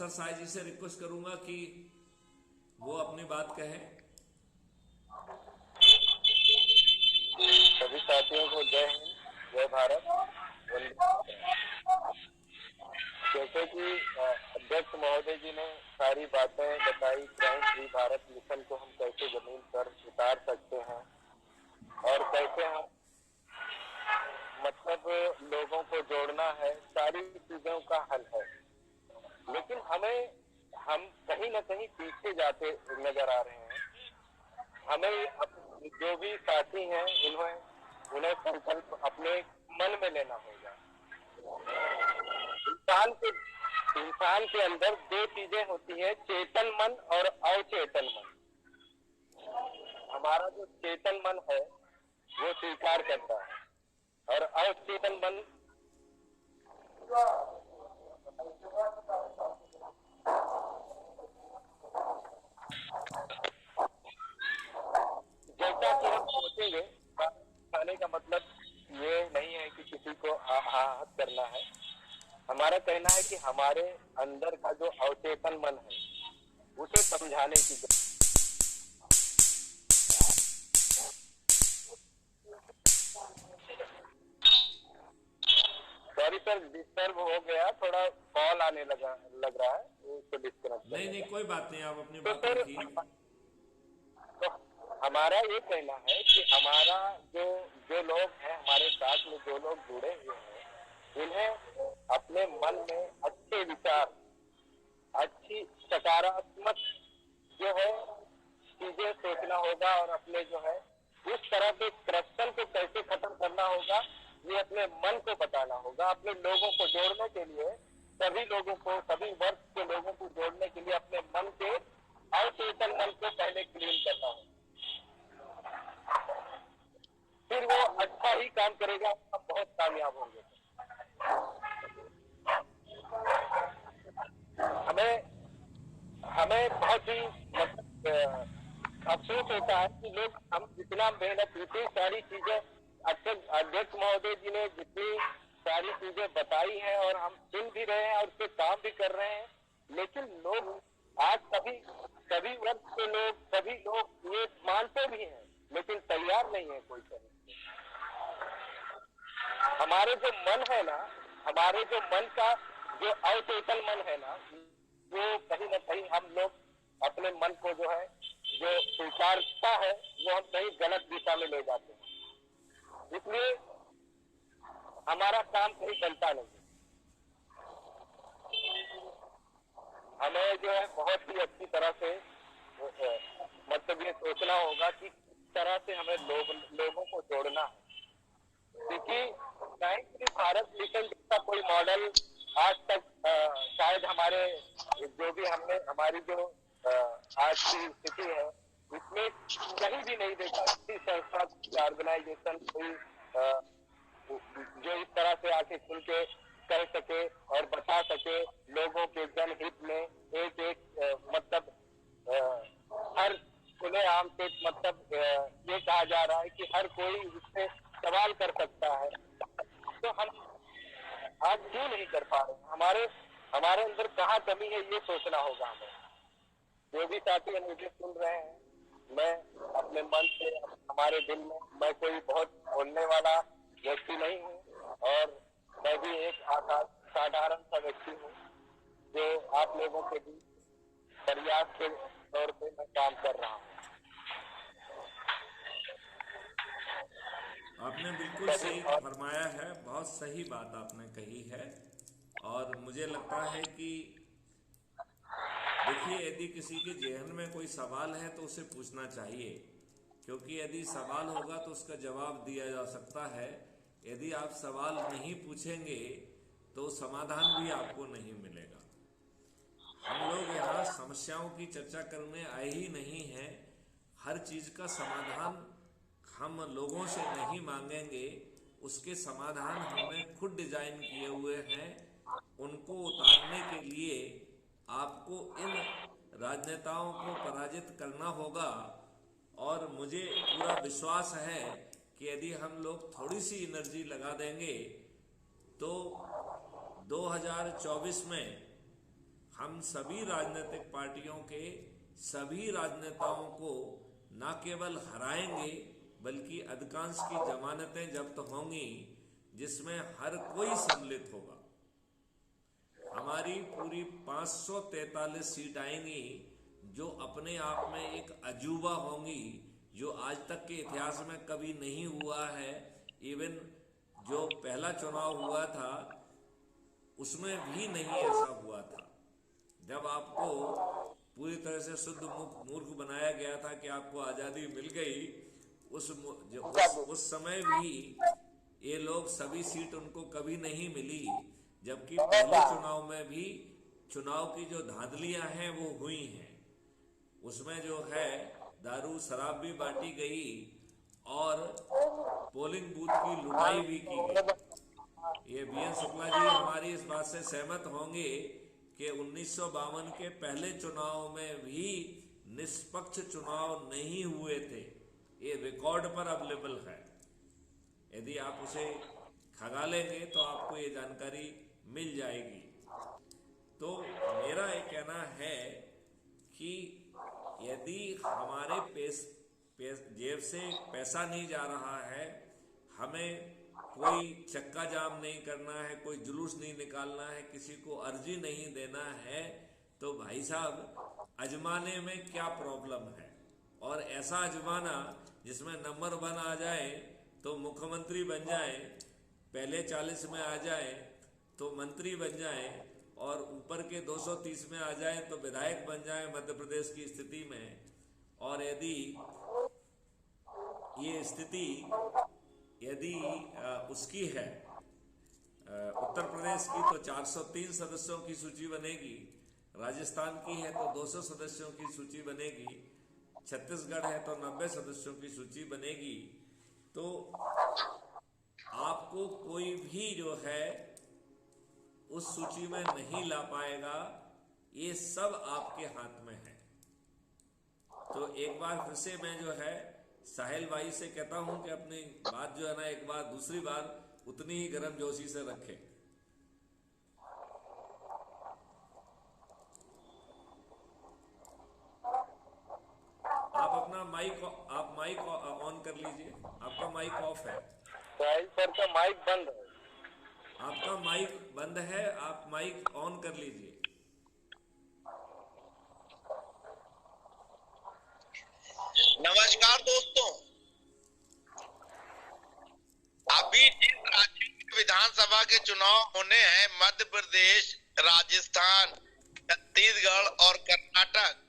अफसर साहब जी से रिक्वेस्ट करूंगा कि वो अपनी बात कहें। सभी साथियों को जय हिंद, जय भारत, वंदे मातरम। जैसे कि अध्यक्ष महोदय जी ने सारी बातें बताई, क्राइम फ्री भारत मिशन को हम कैसे जमीन पर उतार सकते हैं और कैसे हम मतलब लोगों को जोड़ना है, सारी चीजों का हल है। लेकिन हम कहीं न कहीं पीछे जाते नजर आ रहे हैं। हमें जो भी साथी हैं उन्हें संकल्प अपने मन में लेना होगा। इंसान के इंसान के अंदर दो चीजें होती है, चेतन मन और अवचेतन मन। हमारा जो चेतन मन है वो स्वीकार करता है और अवचेतन मन जैसा कि हम सोचेंगे। खाने का मतलब ये नहीं है कि किसी को आहत करना है। हमारा कहना है कि हमारे अंदर का जो अवचेतन मन है उसे समझाने की जरूरत। सॉरी सर, डिस्टर्ब हो गया, थोड़ा कॉल आने लग रहा है, उसको डिस्कनेक्ट कर नहीं नहीं, लेगा। कोई बात नहीं, आप अपनी तो बात सर, रखिए। तो हमारा ये कहना है कि हमारा जो जो लोग हैं, हमारे साथ में जो लोग जुड़े हुए हैं, इन्हें अपने मन में अच्छे विचार, अच्छी सकारात्मक जो है चीजें सोचना होगा और अपने जो है इस तरह के करप्शन को कैसे खत्म करना होगा, ये अपने मन को बताना होगा। अपने लोगों को जोड़ने के लिए, सभी लोगों को, सभी वर्ग के लोगों को जोड़ने के लिए अपने मन के अवचेतन मन को पहले क्लीन करना होगा, फिर वो अच्छा ही काम करेगा, हम बहुत कामयाब होंगे। हमें हमें बहुत ही मतलब अफसोस होता है कि लोग, हम जितना मेहनत, इतनी सारी चीजें अध्यक्ष महोदय जी ने जितनी सारी चीजें बताई हैं और हम सुन भी रहे हैं और उस पर काम भी कर रहे हैं, लेकिन लोग आज सभी वर्ग के लोग, सभी लोग ये मानते भी हैं लेकिन तैयार नहीं है कोई करने। हमारे जो मन है ना, हमारे जो मन का जो अवचेतन मन है ना, वो कहीं ना कहीं हम लोग अपने मन को जो है, जो स्वीकारता है, वो हम कहीं गलत दिशा में ले जाते हैं। इसलिए हमारा काम कहीं बनता नहीं। हमें जो है बहुत ही अच्छी तरह से मतलब ये सोचना होगा कि किस तरह से हमें लोगों को जोड़ना है। क्योंकि भारत मिशन जैसा कोई मॉडल आज तक शायद हमारे जो भी हमने हमारी जो आज की स्थिति है इसमें कहीं भी नहीं देखा। किसी संस्था, ऑर्गेनाइजेशन कोई जो इस तरह से आके खुल के कर सके और बता सके लोगों के जनहित में। एक मतलब हर खुले आम से मतलब ये कहा जा रहा है कि हर कोई इससे सवाल कर सकता है, तो हम आज क्यों नहीं कर पा रहे? हमारे अंदर कहाँ कमी है, ये सोचना होगा हमें। जो भी साथी मुझे सुन रहे हैं, मैं अपने मन से, हमारे दिल में, मैं कोई बहुत बोलने वाला व्यक्ति नहीं हूँ और मैं भी एक साधारण सा व्यक्ति हूँ जो आप लोगों के बीच प्रयास के तौर पे मैं काम कर रहा हूँ। आपने बिल्कुल सही फरमाया है, बहुत सही बात आपने कही है। और मुझे लगता है कि देखिए, यदि किसी के जहन में कोई सवाल है तो उसे पूछना चाहिए, क्योंकि यदि सवाल होगा तो उसका जवाब दिया जा सकता है। यदि आप सवाल नहीं पूछेंगे तो समाधान भी आपको नहीं मिलेगा। हम लोग यहाँ समस्याओं की चर्चा करने आए ही नहीं हैं। हर चीज का समाधान हम लोगों से नहीं मांगेंगे, उसके समाधान हमने खुद डिजाइन किए हुए हैं। उनको उतारने के लिए आपको इन राजनेताओं को पराजित करना होगा। और मुझे पूरा विश्वास है कि यदि हम लोग थोड़ी सी एनर्जी लगा देंगे तो 2024 में हम सभी राजनीतिक पार्टियों के सभी राजनेताओं को न केवल हराएंगे बल्कि अधिकांश की जमानतें जब्त होंगी, जिसमें हर कोई सम्मिलित होगा। हमारी पूरी 543 सीट आएंगी जो अपने आप में एक अजूबा होंगी, जो आज तक के इतिहास में कभी नहीं हुआ है। इवन जो पहला चुनाव हुआ था उसमें भी नहीं ऐसा हुआ था, जब आपको पूरी तरह से शुद्ध मूर्ख बनाया गया था कि आपको आज़ादी मिल गई। उस समय भी ये लोग सभी सीट उनको कभी नहीं मिली, जबकि पहले चुनाव में भी चुनाव की जो धांधलियां हैं वो हुई हैं। उसमें जो है दारू शराब भी बांटी गई और पोलिंग बूथ की लुटाई भी की गई। ये बीएन शुक्ला जी हमारी इस बात से सहमत होंगे कि 1952 के पहले चुनाव में भी निष्पक्ष चुनाव नहीं हुए थे। ये रिकॉर्ड पर अवेलेबल है, यदि आप उसे खंगा लेंगे तो आपको ये जानकारी मिल जाएगी। तो मेरा ये कहना है कि यदि हमारे जेब से पैसा नहीं जा रहा है, हमें कोई चक्का जाम नहीं करना है, कोई जुलूस नहीं निकालना है, किसी को अर्जी नहीं देना है, तो भाई साहब अजमाने में क्या प्रॉब्लम है। और ऐसा अजमाना जिसमें नंबर 1 आ जाए तो मुख्यमंत्री बन जाए, पहले 40 में आ जाए तो मंत्री बन जाए, और ऊपर के 230 में आ जाए तो विधायक बन जाए मध्य प्रदेश की स्थिति में। और यदि ये स्थिति उसकी है उत्तर प्रदेश की तो 403 सदस्यों की सूची बनेगी, राजस्थान की है तो 200 सदस्यों की सूची बनेगी, छत्तीसगढ़ है तो 90 सदस्यों की सूची बनेगी। तो आपको कोई भी जो है उस सूची में नहीं ला पाएगा, ये सब आपके हाथ में है। तो एक बार फिर से मैं जो है साहिल भाई से कहता हूं कि अपनी बात जो है ना एक बार दूसरी बार उतनी ही गर्मजोशी से रखें। आप अपना माइक ऑन कर लीजिए, आपका माइक ऑफ है। साहिल सर का माइक बंद है। आपका माइक बंद है, आप माइक ऑन कर लीजिए। नमस्कार दोस्तों, अभी जिन राज्यों में विधानसभा के चुनाव होने हैं, मध्य प्रदेश, राजस्थान, छत्तीसगढ़ और कर्नाटक,